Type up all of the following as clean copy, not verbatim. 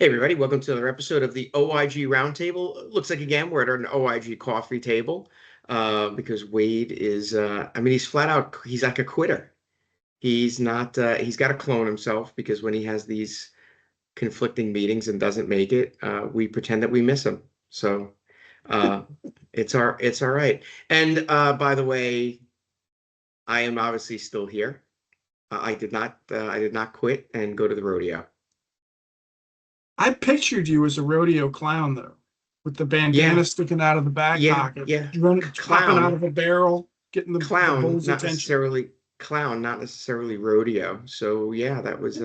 Hey everybody, welcome to another episode of the OIG Roundtable. Looks like again we're at an OIG coffee table because Wade is he's flat out, he's like a quitter. He's not he's got to clone himself because when he has these conflicting meetings and doesn't make it, we pretend that we miss him. So uh it's all right. And by the way, I am obviously still here. I did not quit and go to the rodeo. I pictured you as a rodeo clown, though, with the Yeah, bandana sticking out of the back yeah, pocket, yeah. popping out Clown. of a barrel, getting the Clown, bull's not attention. necessarily clown, not necessarily rodeo. So yeah, that was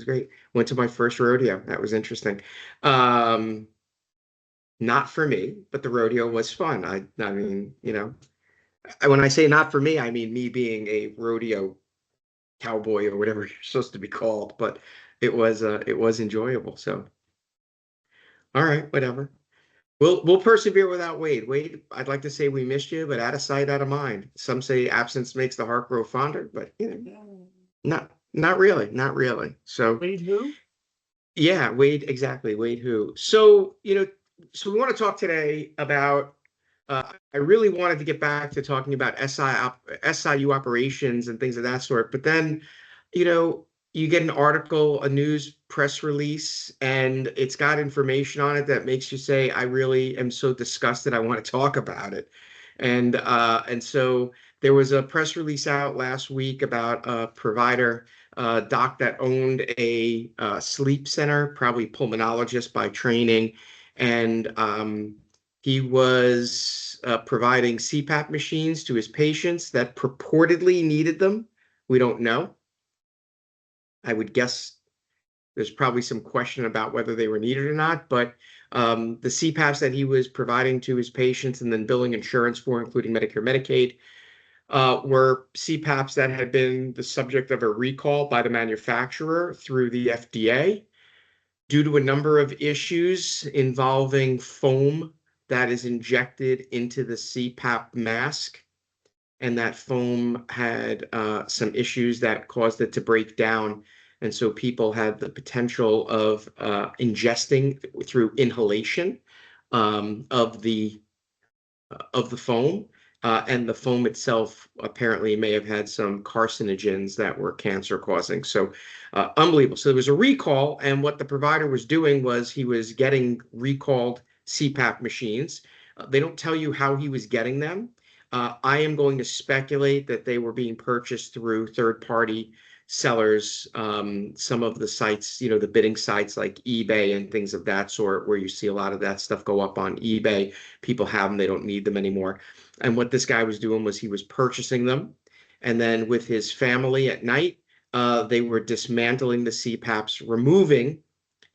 great. Went to my first rodeo. That was interesting. Um, Not for me, but the rodeo was fun. I mean, when I say not for me, I mean me being a rodeo cowboy or whatever you're supposed to be called, but it was enjoyable. So all right, whatever. We'll persevere without Wade. Wade, I'd like to say we missed you, but out of sight, out of mind. Some say absence makes the heart grow fonder, but not really, not really. So Wait, who? yeah, Wade, exactly. Wade who? So, so we want to talk today about I really wanted to get back to talking about SIU operations and things of that sort, but then, you know, you get an article, a news press release, and it's got information on it that makes you say, I really am so disgusted, I want to talk about it. And so there was a press release out last week about a provider, doc that owned a sleep center, probably pulmonologist by training, and he was providing CPAP machines to his patients that purportedly needed them. We don't know. I would guess there's probably some question about whether they were needed or not, but the CPAPs that he was providing to his patients and then billing insurance for, including Medicare, Medicaid, were CPAPs that had been the subject of a recall by the manufacturer through the FDA due to a number of issues involving foam that is injected into the CPAP mask. And that foam had some issues that caused it to break down. And so people had the potential of ingesting through inhalation of the foam. And the foam itself apparently may have had some carcinogens that were cancer causing. So unbelievable. So there was a recall, and what the provider was doing was he was getting recalled CPAP machines. They don't tell you how he was getting them. I am going to speculate that they were being purchased through third-party sellers, some of the sites, the bidding sites like eBay and things of that sort, where you see a lot of that stuff go up on eBay. People have them, they don't need them anymore. And what this guy was doing was he was purchasing them. And then with his family at night, they were dismantling the CPAPs, removing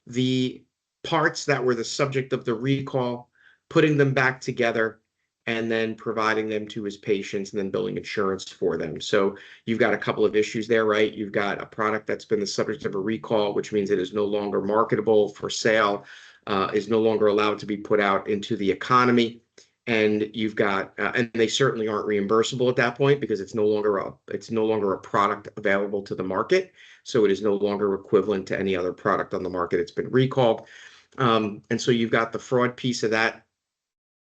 the parts that were the subject of the recall, putting them back together, and then providing them to his patients and then billing insurance for them. So you've got a couple of issues there, right? You've got a product that's been the subject of a recall, which means it is no longer marketable for sale, is no longer allowed to be put out into the economy. And you've got, and they certainly aren't reimbursable at that point because it's no longer a product available to the market. So it is no longer equivalent to any other product on the market. It's been recalled. And so you've got the fraud piece of that.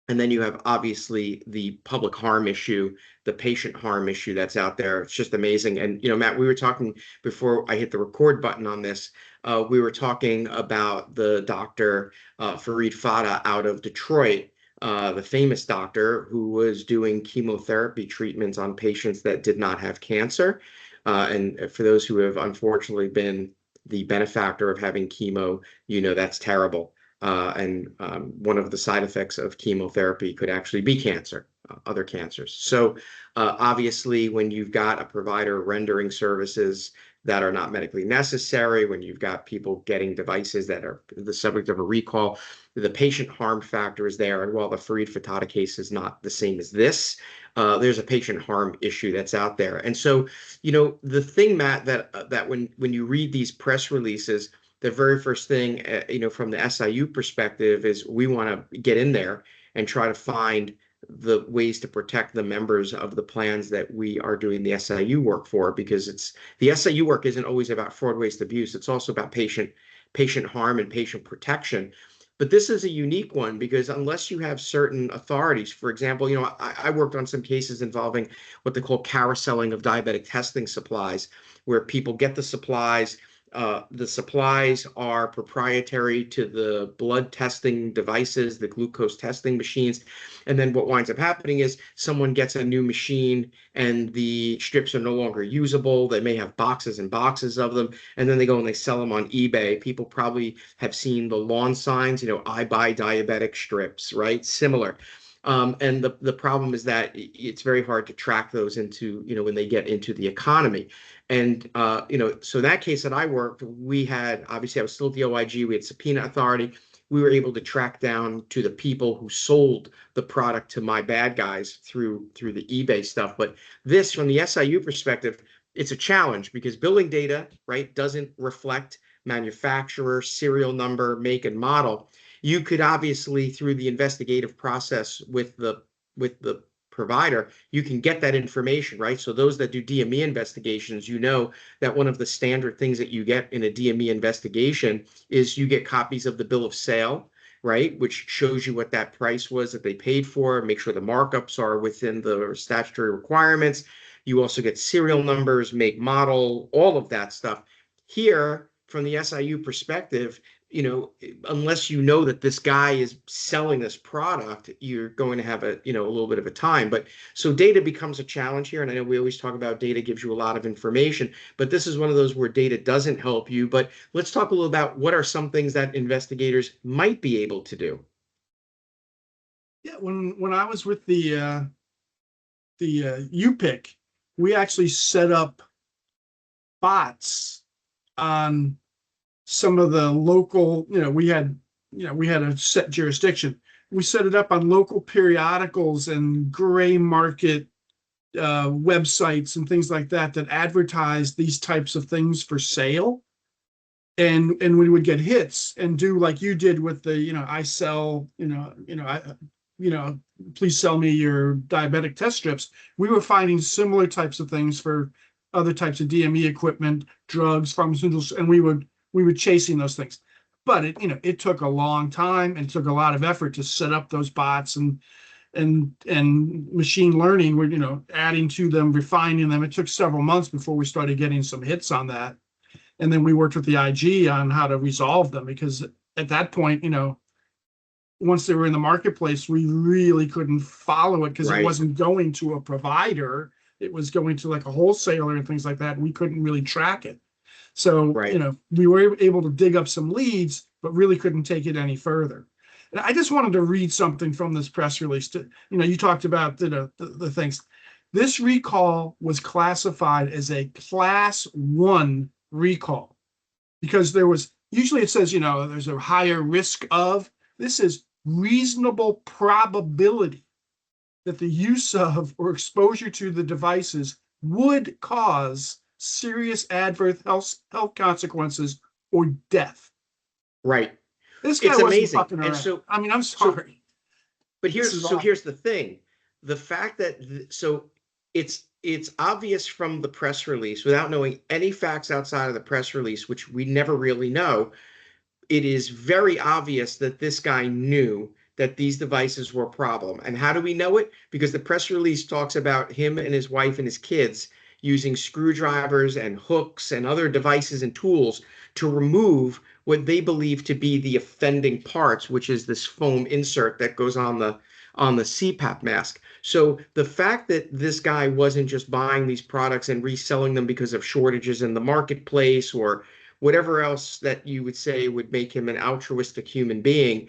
And then you have obviously the public harm issue, the patient harm issue that's out there. It's just amazing. And, Matt, we were talking before I hit the record button on this. We were talking about the doctor, Fareed Fata out of Detroit, the famous doctor who was doing chemotherapy treatments on patients that did not have cancer. And for those who have unfortunately been the benefactor of having chemo, that's terrible. And one of the side effects of chemotherapy could actually be cancer, other cancers. So obviously, when you've got a provider rendering services that are not medically necessary, when you've got people getting devices that are the subject of a recall, the patient harm factor is there. And while the Fareed Fatata case is not the same as this, there's a patient harm issue that's out there. And so, the thing, Matt, that when you read these press releases, the very first thing, from the SIU perspective is we want to get in there and try to find the ways to protect the members of the plans that we are doing the SIU work for, because the SIU work isn't always about fraud, waste, abuse. It's also about patient patient harm and patient protection. But this is a unique one because unless you have certain authorities, for example, I worked on some cases involving what they call carouseling of diabetic testing supplies, where people get the supplies. The supplies are proprietary to the blood testing devices, the glucose testing machines. And then what winds up happening is someone gets a new machine and the strips are no longer usable. They may have boxes and boxes of them. And then they go and they sell them on eBay. People probably have seen the lawn signs, I buy diabetic strips, right? Similar. And the problem is that it's very hard to track those into, when they get into the economy. And, so that case that I worked, we had, obviously I was still at the OIG, we had subpoena authority. We were able to track down to the people who sold the product to my bad guys through the eBay stuff. But this, from the SIU perspective, it's a challenge because billing data, right, doesn't reflect manufacturer, serial number, make, and model. You could obviously, through the investigative process with the provider, you can get that information, right? So those that do DME investigations, that one of the standard things that you get in a DME investigation is you get copies of the bill of sale, right? Which shows you what that price was that they paid for, make sure the markups are within the statutory requirements. You also get serial numbers, make, model, all of that stuff. Here, from the SIU perspective, unless you know that this guy is selling this product, you're going to have a little bit of a time. But so data becomes a challenge here. And I know we always talk about data gives you a lot of information, but this is one of those where data doesn't help you. But let's talk a little about what are some things that investigators might be able to do. Yeah, when I was with the UPIC, we actually set up bots on some of the local, we had a set jurisdiction. We set it up on local periodicals and gray market websites and things like that advertise these types of things for sale. And we would get hits and do like you did with the, I sell, please sell me your diabetic test strips. We were finding similar types of things for other types of DME equipment, drugs, pharmaceuticals, and we were chasing those things. But it took a long time and took a lot of effort to set up those bots and machine learning. We're, adding to them, refining them. It took several months before we started getting some hits on that. And then we worked with the IG on how to resolve them, because at that point, once they were in the marketplace, we really couldn't follow it because it wasn't going to a provider. It was going to like a wholesaler and things like that. We couldn't really track it. So, we were able to dig up some leads, but really couldn't take it any further. And I just wanted to read something from this press release. You talked about the things. This recall was classified as a class 1 recall because there was, usually it says, there's a higher risk of, this is reasonable probability that the use of or exposure to the devices would cause serious adverse health consequences or death. Right. This guy it's wasn't amazing. fucking around. And so, I'm sorry. But here's the thing. The fact that it's obvious from the press release, without knowing any facts outside of the press release, which we never really know, it is very obvious that this guy knew that these devices were a problem. And how do we know it? Because the press release talks about him and his wife and his kids using screwdrivers and hooks and other devices and tools to remove what they believe to be the offending parts, which is this foam insert that goes on the CPAP mask. So the fact that this guy wasn't just buying these products and reselling them because of shortages in the marketplace or whatever else that you would say would make him an altruistic human being,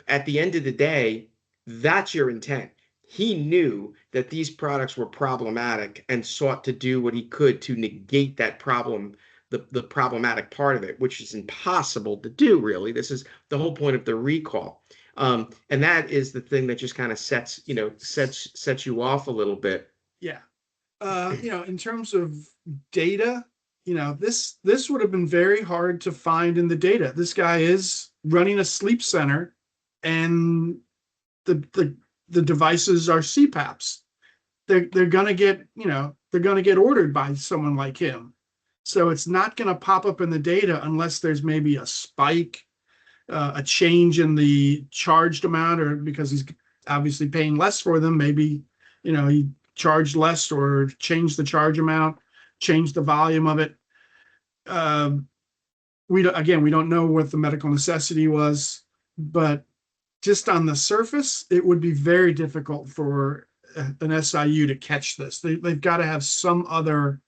at the end of the day, that's your intent. He knew that these products were problematic and sought to do what he could to negate that problem, the problematic part of it, which is impossible to do, really. This is the whole point of the recall. And that is the thing that just kind of sets you off a little bit. Yeah. In terms of data, this would have been very hard to find in the data. This guy is running a sleep center, and the devices are CPAPs. They're gonna get ordered by someone like him. So it's not going to pop up in the data unless there's maybe a spike, a change in the charged amount, or because he's obviously paying less for them. Maybe, he charged less or changed the charge amount, changed the volume of it. We don't know what the medical necessity was, but just on the surface, it would be very difficult for an SIU to catch this. They've got to have some other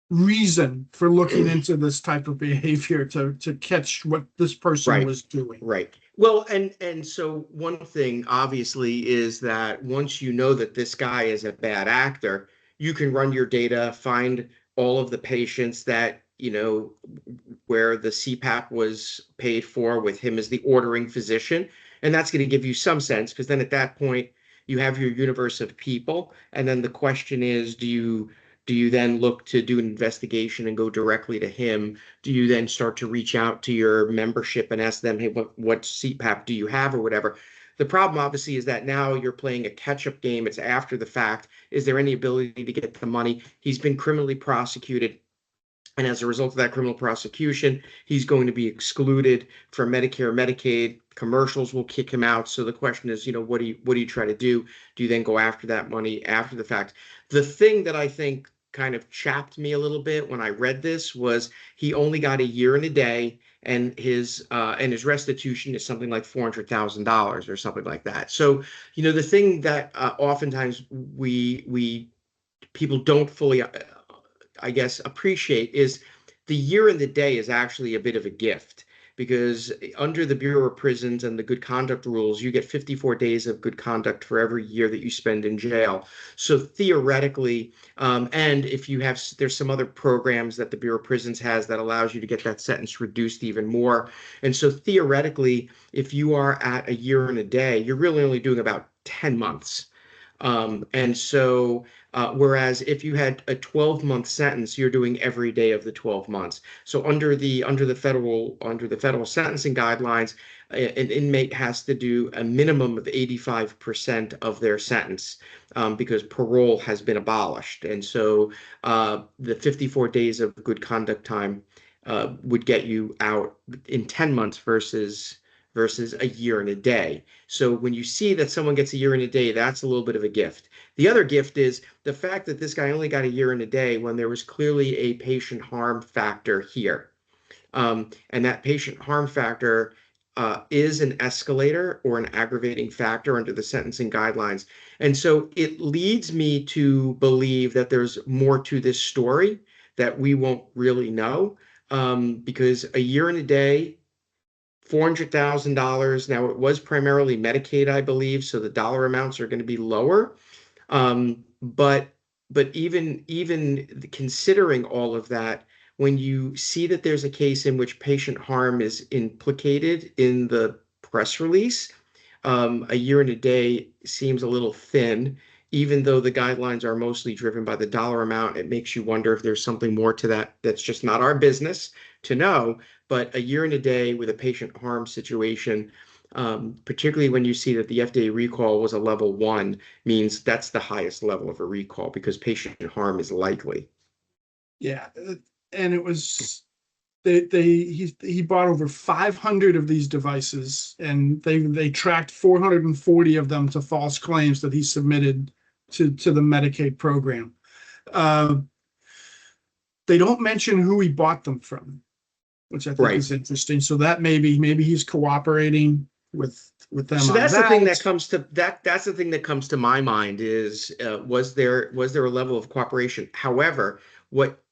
reason for looking into this type of behavior to catch what this person Right. was doing. Right. Well, and so one thing obviously is that once you know that this guy is a bad actor, you can run your data, find all of the patients that, where the CPAP was paid for with him as the ordering physician. And that's going to give you some sense, because then at that point you have your universe of people. And then the question is, do you then look to do an investigation and go directly to him? Do you then start to reach out to your membership and ask them, hey, what CPAP do you have, or whatever? The problem obviously is that now you're playing a catch-up game. It's after the fact. Is there any ability to get the money? He's been criminally prosecuted. And as a result of that criminal prosecution, he's going to be excluded from Medicare, Medicaid. Commercials will kick him out. So the question is, what do you try to do? Do you then go after that money after the fact? The thing that I think kind of chapped me a little bit when I read this was he only got a year and a day, and his restitution is something like $400,000 or something like that. So, the thing that oftentimes we people don't fully I guess, appreciate is the year and the day is actually a bit of a gift, because under the Bureau of Prisons and the good conduct rules, you get 54 days of good conduct for every year that you spend in jail. So theoretically, and if you have, there's some other programs that the Bureau of Prisons has that allows you to get that sentence reduced even more. And so theoretically, if you are at a year and a day, you're really only doing about 10 months. And so, whereas if you had a 12-month sentence, you're doing every day of the 12 months. So under the federal sentencing guidelines, an inmate has to do a minimum of 85% of their sentence, because parole has been abolished. And so, the 54 days of good conduct time would get you out in 10 months versus a year and a day. So when you see that someone gets a year and a day, that's a little bit of a gift. The other gift is the fact that this guy only got a year and a day when there was clearly a patient harm factor here. And that patient harm factor is an escalator or an aggravating factor under the sentencing guidelines. And so it leads me to believe that there's more to this story that we won't really know, because a year and a day, $400,000. Now, it was primarily Medicaid, I believe, so the dollar amounts are going to be lower. But even considering all of that, when you see that there's a case in which patient harm is implicated in the press release, a year and a day seems a little thin. Even though the guidelines are mostly driven by the dollar amount, it makes you wonder if there's something more to that that's just not our business to know. But a year and a day with a patient harm situation, particularly when you see that the FDA recall was a level 1, means that's the highest level of a recall because patient harm is likely. Yeah, and it was he bought over 500 of these devices, and they tracked 440 of them to false claims that he submitted to the Medicaid program. They don't mention who he bought them from, which I think Right. is interesting. So that maybe he's cooperating with them So on that's the thing that. that comes to that's the thing that comes to my mind is, was there a level of cooperation? However, what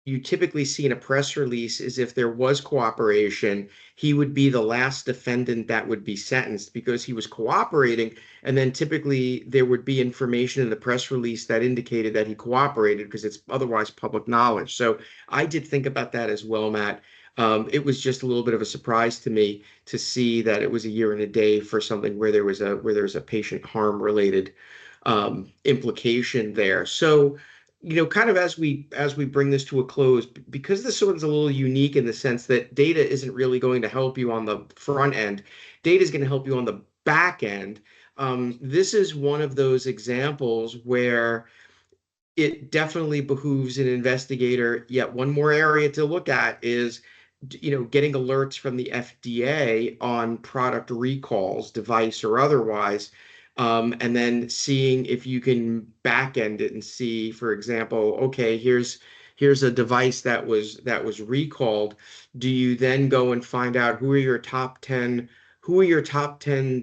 you typically see in a press release is if there was cooperation, he would be the last defendant that would be sentenced because he was cooperating. And then typically there would be information in the press release that indicated that he cooperated because it's otherwise public knowledge. So I did think about that as well, Matt. It was just a little bit of a surprise to me to see that it was a year and a day for something where there was a patient harm related implication there. So, kind of as we bring this to a close, because this one's a little unique in the sense that data isn't really going to help you on the front end. Data is going to help you on the back end. This is one of those examples where it definitely behooves an investigator. Yet one more area to look at is, getting alerts from the FDA on product recalls, device or otherwise, and then seeing if you can back end it and see, for example, okay, here's a device that was recalled. Do you then go and find out who are your top 10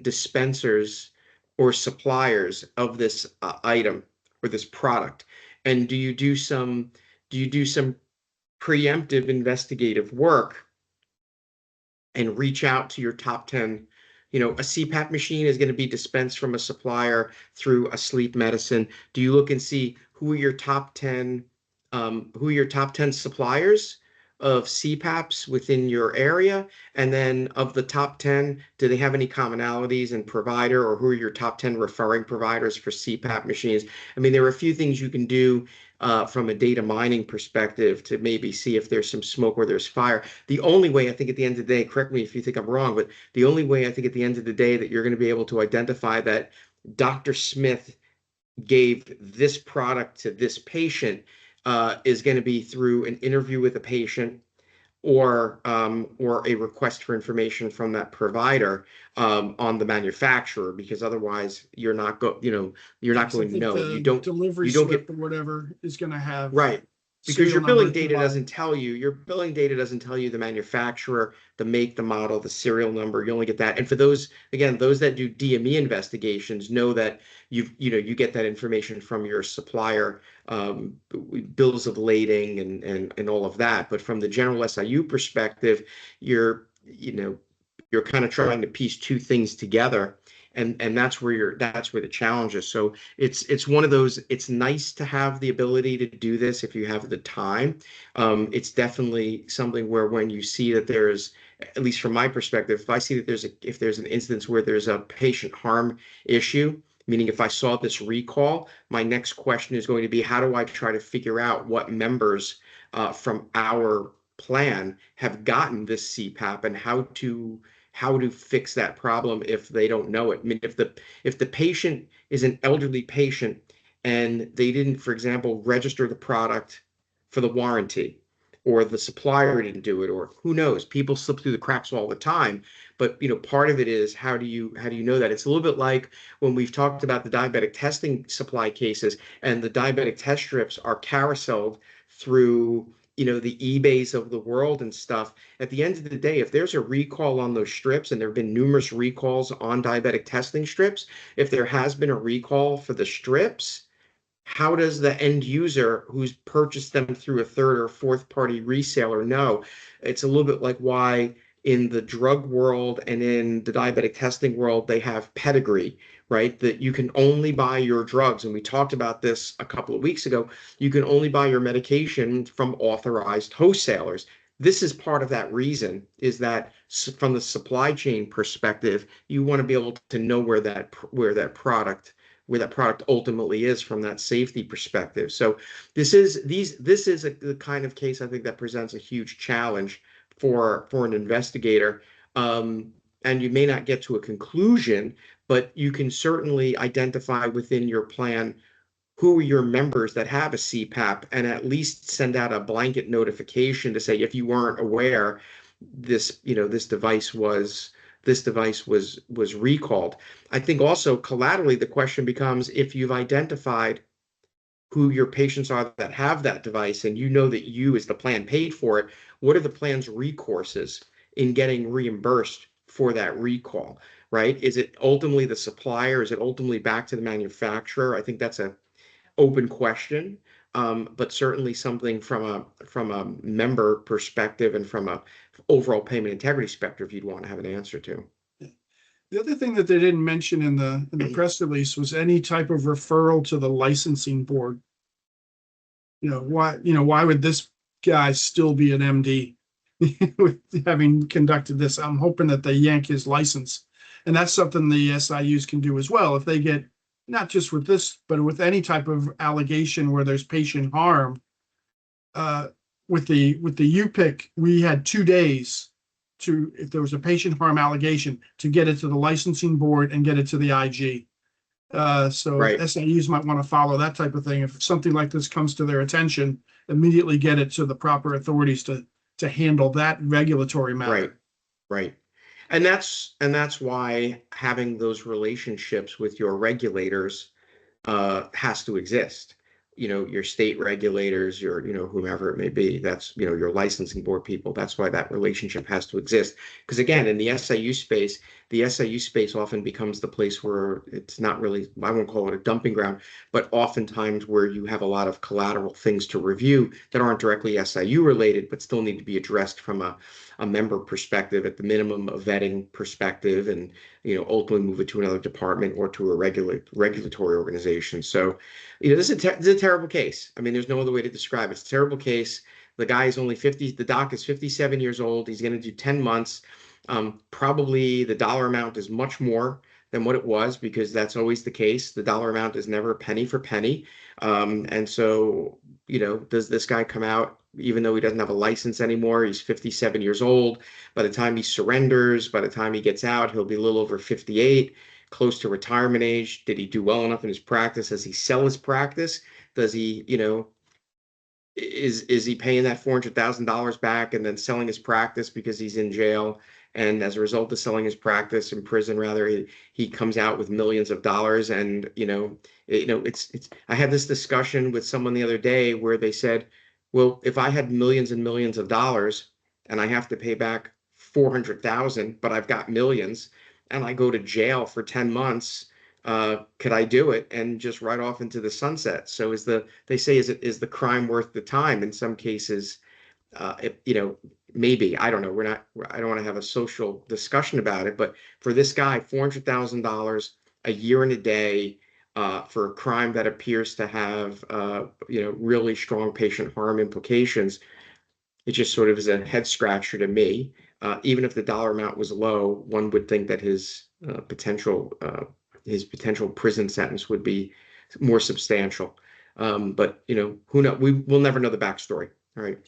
dispensers or suppliers of this item or this product? And do you do some preemptive investigative work and reach out to your top 10? A CPAP machine is going to be dispensed from a supplier through a sleep medicine. Do you look and see who are your top 10 suppliers of CPAPs within your area? And then of the top 10, do they have any commonalities in provider, or who are your top 10 referring providers for CPAP machines? I mean, there are a few things you can do from a data mining perspective to maybe see if there's some smoke where there's fire. The only way, I think, at the end of the day, correct me if you think I'm wrong, but the only way I think at the end of the day that you're going to be able to identify that Dr. Smith gave this product to this patient is going to be through an interview with a patient, or a request for information from that provider on the manufacturer, because otherwise you're not Yes, I going to think know. the delivery You don't get slip or whatever is going to have right, because serial your number billing and data provider. doesn't tell you. Your billing data doesn't tell you the manufacturer, the make, the model, the serial number. You only get that. And for those, again, those that do DME investigations know that you get that information from your supplier, bills of lading and all of that. But from the general SIU perspective, you're kind of trying to piece two things together. And that's where the challenge is. So it's one of those. It's nice to have the ability to do this if you have the time. It's definitely something where when you see that there's, at least from my perspective, if I see that if there's an instance where there's a patient harm issue, meaning if I saw this recall, my next question is going to be, how do I try to figure out what members from our plan have gotten this CPAP, and how to fix that problem if they don't know it. I mean, if the patient is an elderly patient and they didn't, for example, register the product for the warranty, or the supplier didn't do it, or who knows, people slip through the cracks all the time. But part of it is, how do you know that? It's a little bit like when we've talked about the diabetic testing supply cases, and the diabetic test strips are carouseled through the eBays of the world and stuff. At the end of the day, if there's a recall on those strips, and there have been numerous recalls on diabetic testing strips, if there has been a recall for the strips, how does the end user who's purchased them through a third or fourth party reseller know? It's a little bit like why in the drug world and in the diabetic testing world they have pedigree, right? That you can only buy your drugs. And we talked about this a couple of weeks ago. You can only buy your medication from authorized wholesalers. This is part of that reason, is that from the supply chain perspective, you want to be able to know where that product ultimately is from that safety perspective. So this is the kind of case, I think, that presents a huge challenge for an investigator. And you may not get to a conclusion, but you can certainly identify within your plan who are your members that have a CPAP, and at least send out a blanket notification to say, if you weren't aware, this device was recalled. I think also collaterally the question becomes, if you've identified who your patients are that have that device, and you know that you, as the plan, paid for it, what are the plan's recourses in getting reimbursed for that recall, right? Is it ultimately the supplier? Is it ultimately back to the manufacturer? I think that's an open question, but certainly something from a member perspective and from a overall payment integrity perspective you'd want to have an answer to. The other thing that they didn't mention in the press release was any type of referral to the licensing board. Why would this guy still be an MD with having conducted this? I'm hoping that they yank his license, and that's something the SIUs can do as well. If they get, not just with this, but with any type of allegation where there's patient harm, with the UPIC, we had 2 days if there was a patient harm allegation, to get it to the licensing board and get it to the IG. So Right. SAUs might want to follow that type of thing. If something like this comes to their attention, immediately get it to the proper authorities to handle that regulatory Right. matter. Right. And that's why having those relationships with your regulators has to exist. Your state regulators, whomever it may be, that's, your licensing board people. That's why that relationship has to exist. Because again, in the SIU space, often becomes the place where it's not really, I won't call it a dumping ground, but oftentimes where you have a lot of collateral things to review that aren't directly SIU related, but still need to be addressed from a member perspective, at the minimum, a vetting perspective, and ultimately move it to another department or to a regulatory organization. So, this is a terrible case. I mean, there's no other way to describe it. It's a terrible case. The guy is only 50, the doc is 57 years old. He's going to do 10 months. Probably the dollar amount is much more than what it was, because that's always the case. The dollar amount is never penny for penny. And so, does this guy come out, even though he doesn't have a license anymore? He's 57 years old. By the time he surrenders, by the time he gets out, he'll be a little over 58, close to retirement age. Did he do well enough in his practice? Does he sell his practice? Does he, is he paying that $400,000 back and then selling his practice because he's in jail? And as a result of selling his practice in prison, rather, he comes out with millions of dollars. And it's. I had this discussion with someone the other day where they said, "Well, if I had millions and millions of dollars and I have to pay back 400,000, but I've got millions, and I go to jail for 10 months, could I do it and just ride off into the sunset?" So they say, is the crime worth the time? In some cases, maybe, I don't know. I don't want to have a social discussion about it, but for this guy, $400,000, a year and a day, for a crime that appears to have, really strong patient harm implications, it just sort of is a head scratcher to me. Even if the dollar amount was low, one would think that his potential prison sentence would be more substantial. But who knows? We'll never know the backstory. All right.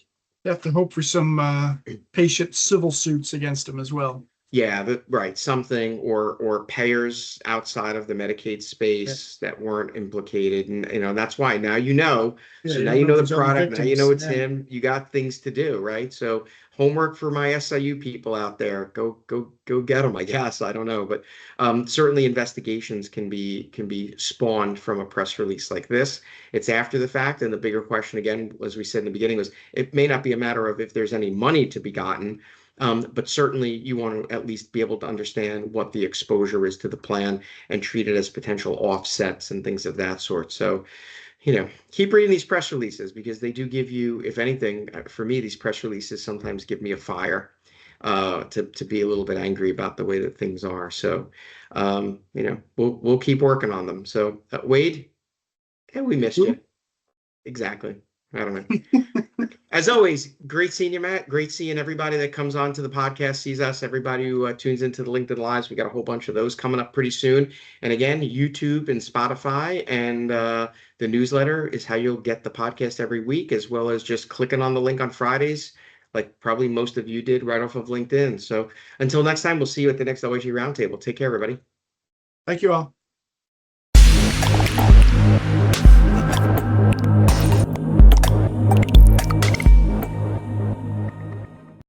You have to hope for some patient civil suits against him as well. Yeah, right. Something, or payers outside of the Medicaid Yeah, space that weren't implicated, and that's why now yeah, So you now don't know if the there's other product. Now it's victims. him. You got things to do, right? So homework for my SIU people out there. Go get them. I guess, I don't know, but certainly investigations can be spawned from a press release like this. It's after the fact, and the bigger question, again, as we said in the beginning, was it may not be a matter of if there's any money to be gotten. But certainly you want to at least be able to understand what the exposure is to the plan and treat it as potential offsets and things of that sort. So, keep reading these press releases, because they do give you, if anything, for me, these press releases sometimes give me a fire to be a little bit angry about the way that things are. So, we'll keep working on them. So, Wade, we missed you. Exactly. I don't know. As always, great seeing you, Matt. Great seeing everybody that comes on to the podcast, sees us, everybody who tunes into the LinkedIn Lives. We got a whole bunch of those coming up pretty soon. And again, YouTube and Spotify, and the newsletter is how you'll get the podcast every week, as well as just clicking on the link on Fridays, like probably most of you did, right off of LinkedIn. So until next time, we'll see you at the next OIG Roundtable. Take care, everybody. Thank you all.